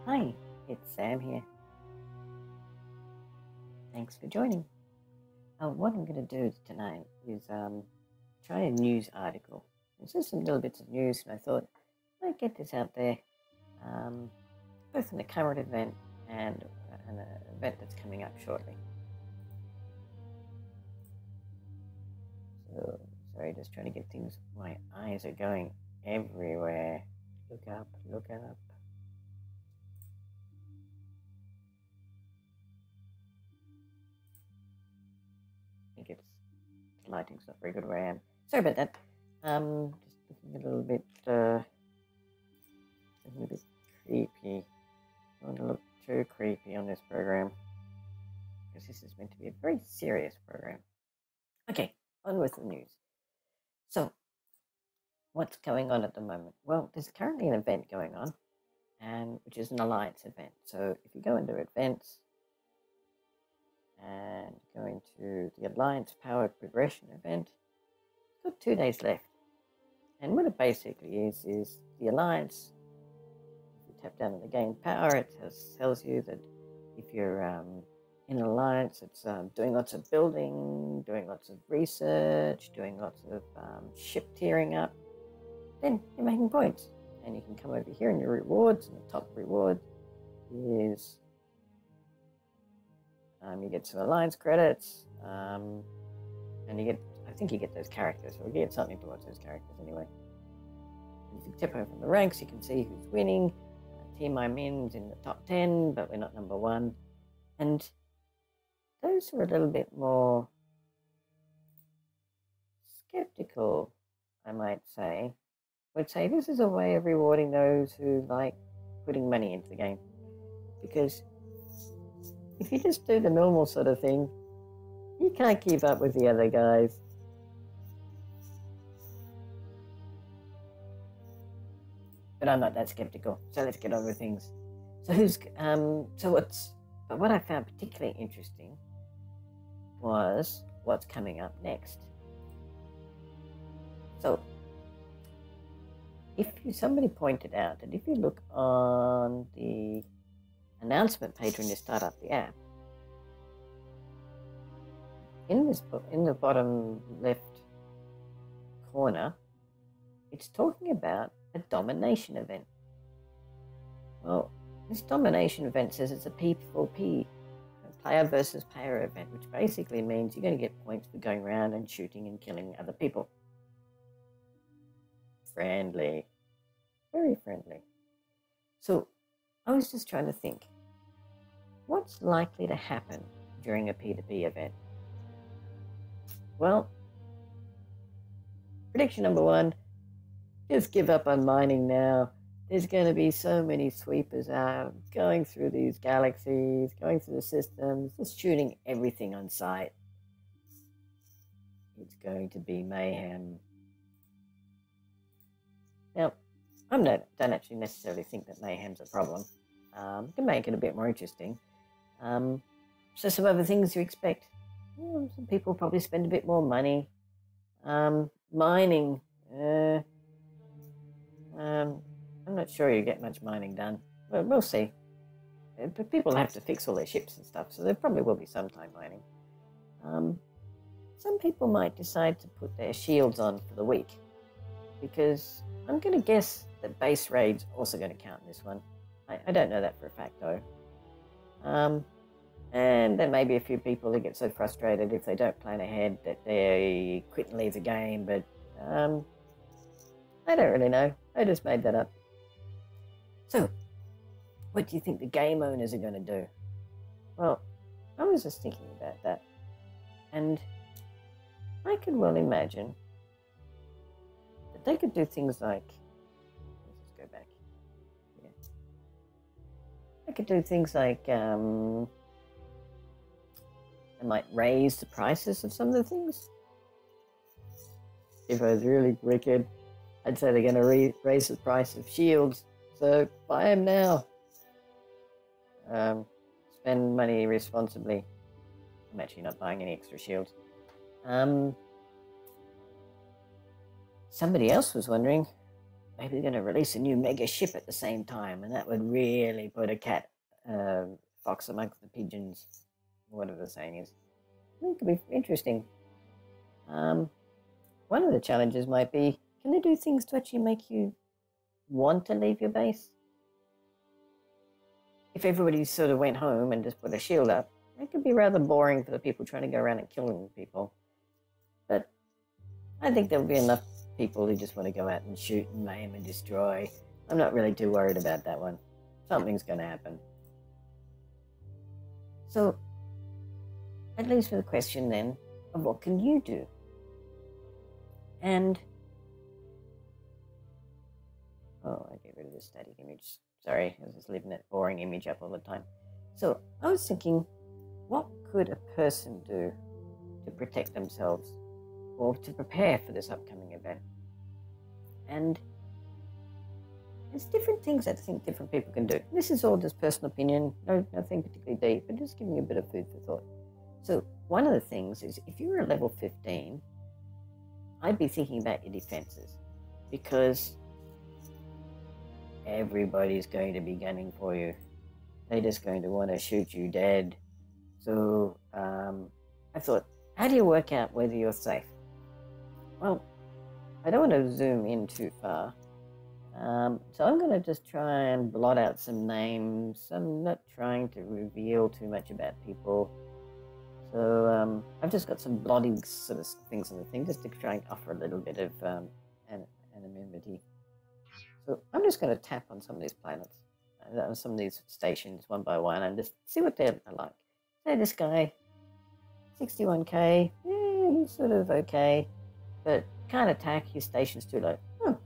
Hi, it's Sam here. Thanks for joining. What I'm going to do tonight is try a news article. It's just some little bits of news, and I thought I'd get this out there, both in a current event and an event that's coming up shortly. So, sorry, just trying to get things. My eyes are going everywhere. Look up, look up. I think the lighting's not very good where I am. Sorry about that. Just looking a little bit creepy. I don't want to look too creepy on this program because this is meant to be a very serious program. Okay, on with the news. So, what's going on at the moment? Well, there's currently an event going on, which is an alliance event. So, if you go into events and go into the Alliance Powered Progression event, it's got 2 days left. And what it basically is the Alliance, if you tap down on the gain power, it tells you that if you're in an alliance, it's doing lots of building, doing lots of research, doing lots of ship tearing up, then you're making points. And you can come over here in your rewards, and the top reward is you get some alliance credits, and you get, I think you get those characters, or you get something towards those characters anyway. And if you tip over the ranks, you can see who's winning. Team I'm in's in the top 10, but we're not number 1. And those who are a little bit more skeptical, I might say, would say this is a way of rewarding those who like putting money into the game. Because if you just do the normal sort of thing, you can't keep up with the other guys. But I'm not that skeptical, so let's get on with things. So what I found particularly interesting was what's coming up next. So, somebody pointed out that if you look on the announcement page when you start up the app, in the bottom left corner, it's talking about a domination event. Well, this domination event says it's a P4P, a player versus player event, which basically means you're going to get points for going around and shooting and killing other people. Friendly. Very friendly. So, I was just trying to think, what's likely to happen during a P2P event? Well, prediction number 1, just give up on mining now. There's going to be so many sweepers out, going through these galaxies, going through the systems, just shooting everything on sight. It's going to be mayhem. Now, I don't actually necessarily think that mayhem's a problem. Can make it a bit more interesting. So some other things you expect. Some people probably spend a bit more money. Mining. I'm not sure you get much mining done. Well, we'll see. But people have to fix all their ships and stuff, so there probably will be some time mining. Some people might decide to put their shields on for the week, because I'm going to guess that base raid's also going to count in this one. I don't know that for a fact, though. And there may be a few people who get so frustrated if they don't plan ahead that they quit and leave the game, but I don't really know. I just made that up. So, what do you think the game owners are going to do? Well, I was just thinking about that, and I could well imagine that they could do things like, let's just go back here. They could do things like, they might raise the prices of some of the things. If I was really wicked, I'd say they're going to raise the price of shields, so buy them now. Spend money responsibly. I'm actually not buying any extra shields. Somebody else was wondering, maybe they're going to release a new mega ship at the same time, and that would really put a fox amongst the pigeons, whatever the saying is. I think it could be interesting. One of the challenges might be, can they do things to actually make you want to leave your base? If everybody sort of went home and just put a shield up, it could be rather boring for the people trying to go around and killing people. But I think there'll be enough people who just want to go out and shoot and maim and destroy. I'm not really too worried about that one. Something's going to happen. So, that leaves for the question then of what can you do? And, oh, I get rid of this static image. Sorry, I was just leaving that boring image up all the time. So, I was thinking, what could a person do to protect themselves or to prepare for this upcoming event? And there's different things I think different people can do. This is all just personal opinion, nothing particularly deep, but just giving you a bit of food for thought. So one of the things is, if you were a level 15, I'd be thinking about your defenses, because everybody's going to be gunning for you. They're just going to want to shoot you dead. So I thought, how do you work out whether you're safe? Well, I don't want to zoom in too far. So I'm going to just try and blot out some names. I'm not trying to reveal too much about people. So I've just got some blotting sort of things on the thing, just to try and offer a little bit of anonymity. So I'm just going to tap on some of these planets, some of these stations one by one, and just see what they're like. Say this guy, 61k, yeah, he's sort of okay, but can't attack, his station's too low. Oh.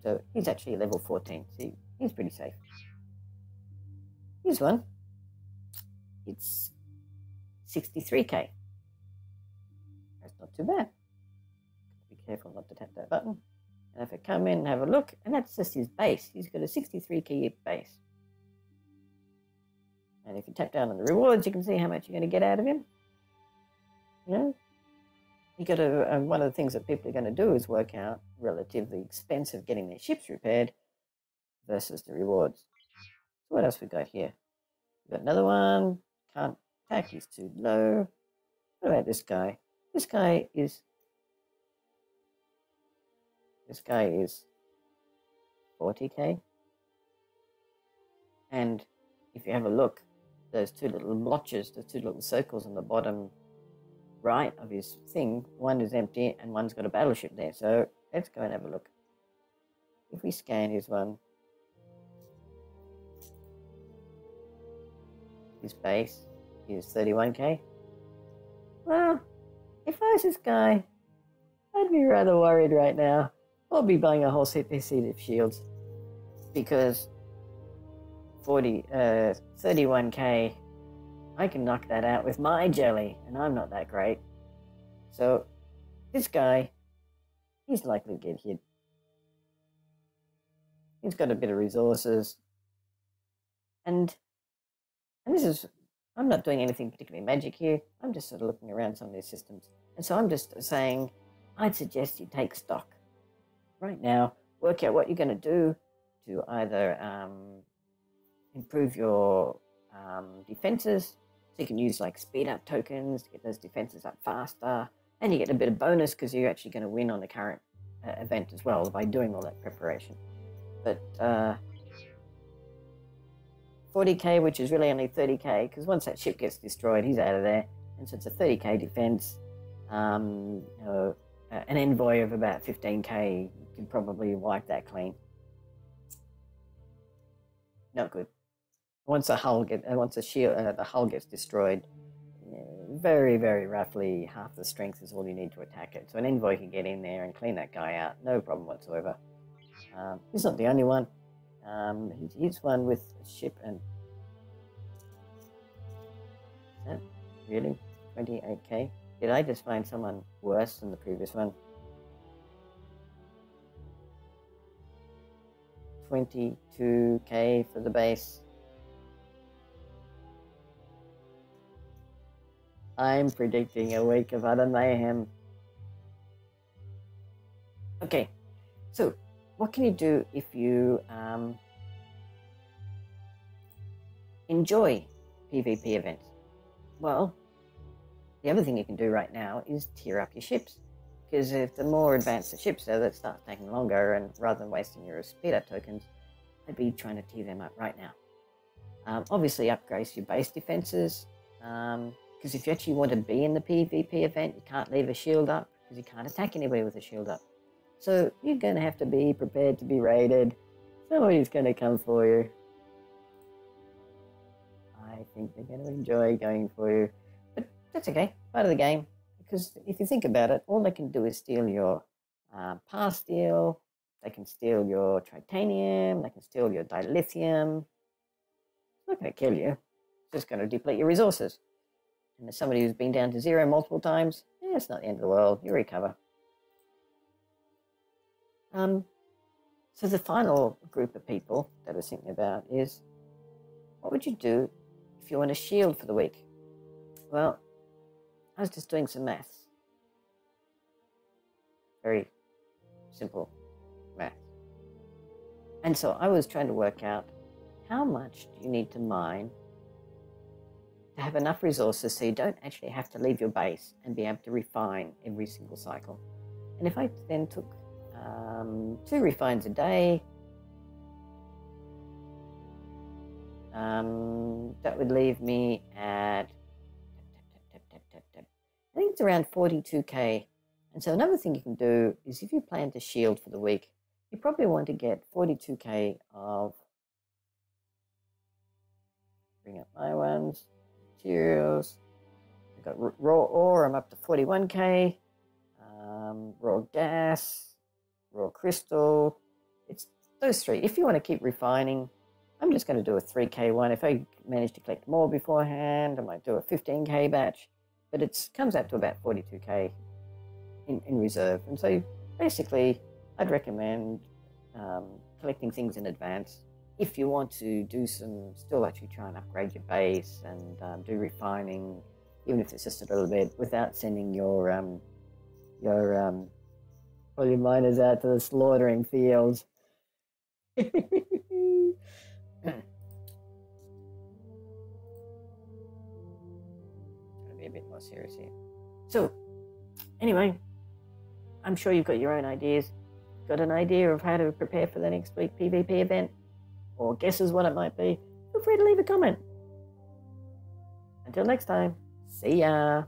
So he's actually level 14, so he's pretty safe. Here's one. It's 63k. That's not too bad. Be careful not to tap that button. And if I come in and have a look, and that's just his base. He's got a 63k base. And if you tap down on the rewards, you can see how much you're going to get out of him. You know, you got to. One of the things that people are going to do is work out relative the expense of getting their ships repaired versus the rewards. So what else we got here? We got another one. Can't attack. He's too low. What about this guy? This guy is 40k. And if you have a look, those two little blotches, the two little circles on the bottom right of his thing, one is empty and one's got a battleship there. So let's go and have a look. If we scan his one, his base is 31k. Well, if I was this guy, I'd be rather worried right now. I'll be buying a whole set of shields, because 31k, I can knock that out with my jelly, and I'm not that great. So this guy, he's likely to get hit. He's got a bit of resources. And this is, I'm not doing anything particularly magic here. I'm just sort of looking around some of these systems. And so I'm just saying, I'd suggest you take stock. Right now, work out what you're going to do to either improve your defenses. So you can use like speed up tokens to get those defenses up faster, and you get a bit of bonus because you're actually going to win on the current event as well by doing all that preparation. But 40k, which is really only 30k, because once that ship gets destroyed, he's out of there, and so it's a 30k defense. An envoy of about 15k can probably wipe that clean. Not good. Once the hull gets destroyed, very, very roughly half the strength is all you need to attack it. So an envoy can get in there and clean that guy out, no problem whatsoever. He's not the only one. He's one with a ship and... Is that really 28k? Did I just find someone worse than the previous one? 22k for the base. I'm predicting a week of utter mayhem. Okay, so what can you do if you enjoy PvP events? Well, the other thing you can do right now is tier up your ships. Because if the more advanced the ships are, that starts taking longer, and rather than wasting your speed up tokens, I'd be trying to tier them up right now. Obviously, upgrade your base defenses. Because if you actually want to be in the PvP event, you can't leave a shield up because you can't attack anybody with a shield up. So you're going to have to be prepared to be raided. Somebody's going to come for you. I think they're going to enjoy going for you. But that's okay, part of the game. Because if you think about it, all they can do is steal your pass steel, they can steal your titanium, they can steal your dilithium. It's not going to kill you. It's just going to deplete your resources. And as somebody who's been down to 0 multiple times, yeah, it's not the end of the world. You recover. So the final group of people that I was thinking about is, what would you do if you want a shield for the week? Well, I was just doing some maths. Very simple math. And so I was trying to work out, how much do you need to mine to have enough resources so you don't actually have to leave your base and be able to refine every single cycle. And if I then took 2 refines a day, that would leave me at, I think it's around 42k. And so another thing you can do is, if you plan to shield for the week, you probably want to get 42k of, bring up my ones, materials. I've got raw ore, I'm up to 41k, raw gas, raw crystal. It's those 3. If you want to keep refining, I'm just going to do a 3k one. If I manage to collect more beforehand, I might do a 15k batch, but it comes out to about 42k in reserve. And so basically I'd recommend collecting things in advance. If you want to do still actually try and upgrade your base and do refining, even if it's just a little bit, without sending your all your miners out to the slaughtering fields. Trying to be a bit more serious here. So, anyway, I'm sure you've got your own ideas. Got an idea of how to prepare for the next week PvP event? Or guesses what it might be? Feel free to leave a comment. Until next time, see ya!